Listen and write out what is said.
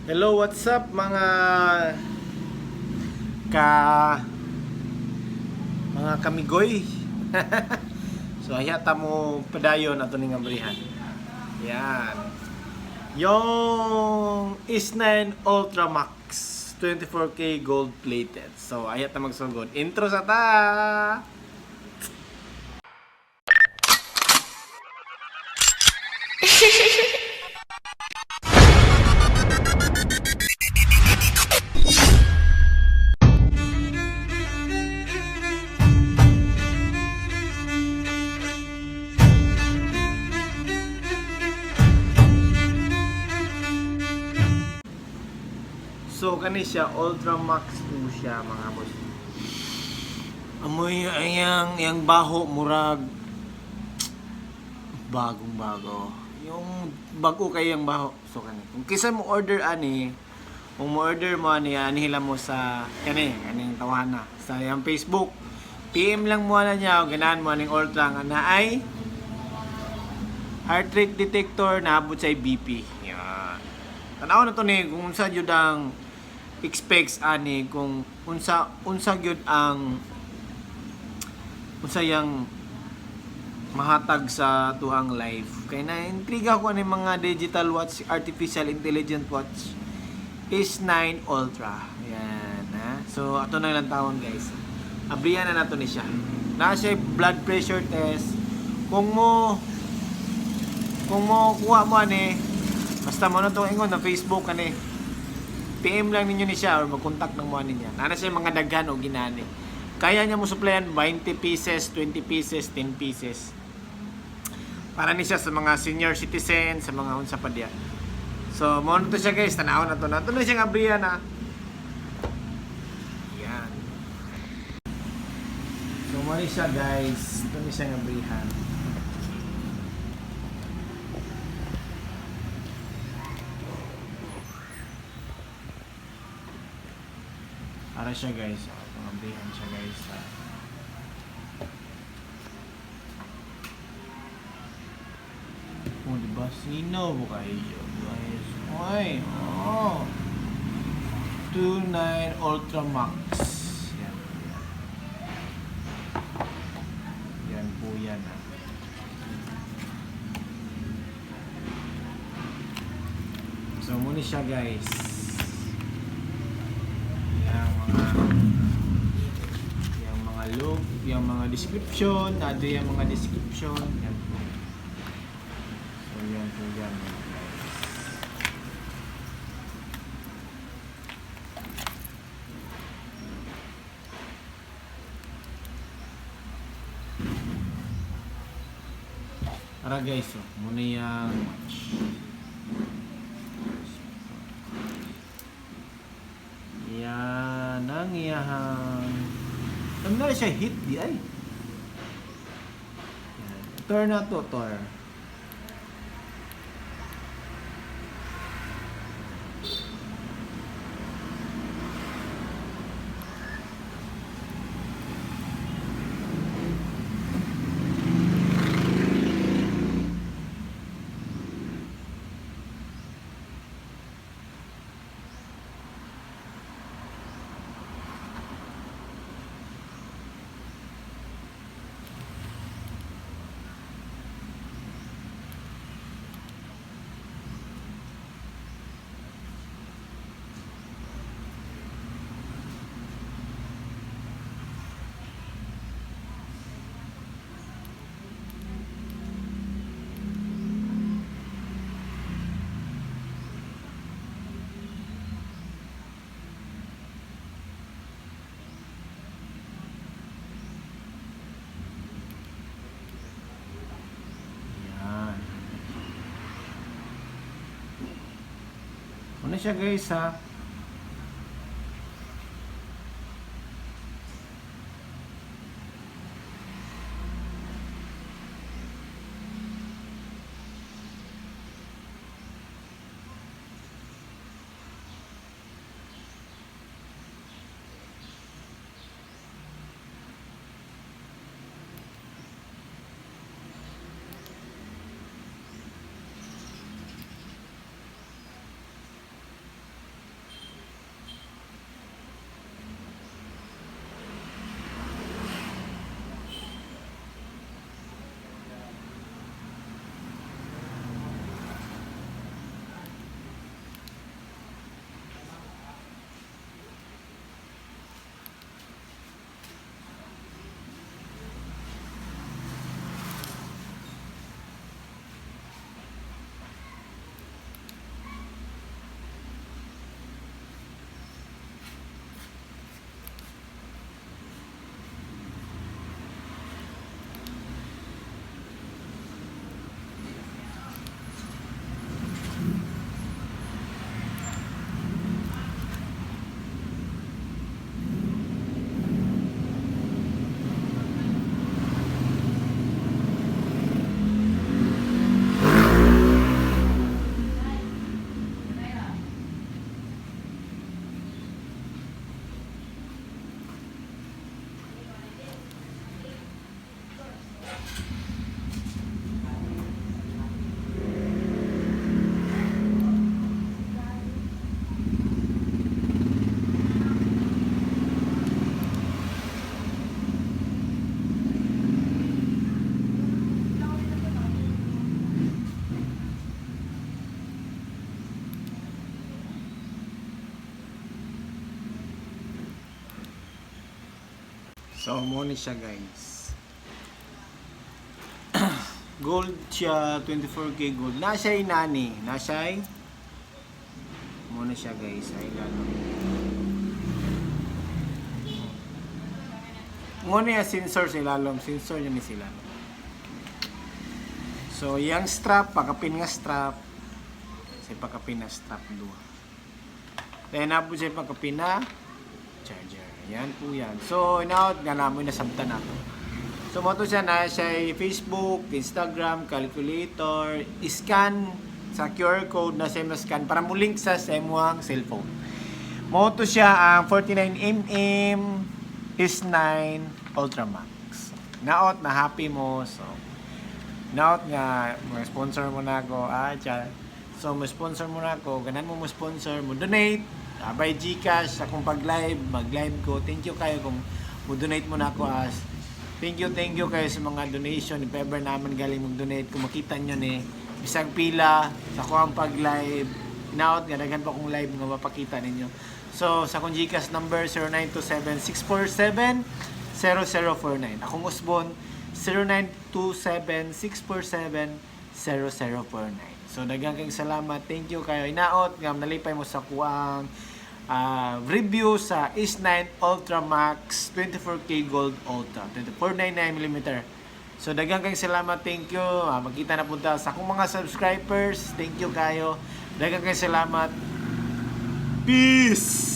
Hello, what's up ka mga kamigoy? So hayata mo padayon ato ning abrihan. Yan. Yung S9 Ultra Max 24K gold plated. So hayata magsugod. Intro sa ta. So kani siya Ultra Max 2 siya mga boss. Amoy yang baho murag bagong bago. Yung bago kay yang baho. So kani. Kung kisa mo order ani, kung mo order mo ani hila mo sa kaning tawana sa yang Facebook. PM lang mo na niya o ganahan mo aning Ultra nga na ay heart rate detector na abot sa BP. Yan. Tanaw na to ni kung sa jud ang expects ani kung unsa gyud ang unsa yang mahatag sa tuhang life. Kay na intriga ko ani mga digital watch, artificial intelligent watch is 9 Ultra. Yan, ha. So ato na lang tawon guys. Abrihan na nato ni siya. Na siya blood pressure test. Kung mo kuha mo ani basta mo na to ingon na Facebook ani PM lang ninyo ni siya or mag-contact ng mga niya. Nana siya mga daghan o ginani. Kaya niya mo supplyan 20 pieces, 20 pieces, 10 pieces. Para ni siya sa mga senior citizen, sa mga unsa pa diya. So, mo to siya guys, tanaw na to. Nato na siya abrihan na. Yan. So, mo ni siya guys. Ito ni siya abrihan. Para siya guys, pangabrihan siya guys. Oh, diba? Sino mo kayo guys? Oy, oh. 29 Ultra Max. Yan po yan. Yan po yan ha. So, muna siya guys. Yung mga description, nado yung mga description, yan po. So yan po yan guys. Tara guys, oh, muna yung watch. Yan ang iyahang ano na siya hit di ay. Tor na to, tor. Ano siya guys ha? So mo ni siya guys. Gold siya, 24K gold. Na siya inani, na siya mo na siya guys. Ay gano'n. Mo niya sensor sila lom, sensor niya ni sila. So yang strap, pakapin nga strap. Say pakapin na strap duha. Then na po siya pakapin na charger. Yan po yan. So inaot nga namoy na sabtan nato. So mo to siya na siya Facebook, Instagram, calculator, scan sa QR code na siya scan para mo link sa imuhang cellphone. Mo to siya ang 49mm S9 Ultra Max. Naot na happy mo. So naot nga mga sponsor mo na ako. So mo sponsor mo na ako, ganan mo sponsor mo donate. By GCash sa kung pag-live, mag-live ko. Thank you kayo kung mo donate mo na ako as Thank you kayo sa mga donation. If ever naman galing mag-donate, kung makita nyo ni bisag pila sa kuang pag-live. Inaot nga, daghan pa kong live nga mapakita ninyo. So, sa kong GCash number, 0927-647-0049. Akong usbon, 0927-647-0049. So, daghan kayong salamat. Thank you kayo. Inaot nga, nalipay mo sa kuang review sa S9 Ultra Max 24K Gold Ultra 499mm. So daghang kayong salamat, thank you. Magkita na punta sa akong mga subscribers, thank you kayo. Daghang kayong salamat. Peace.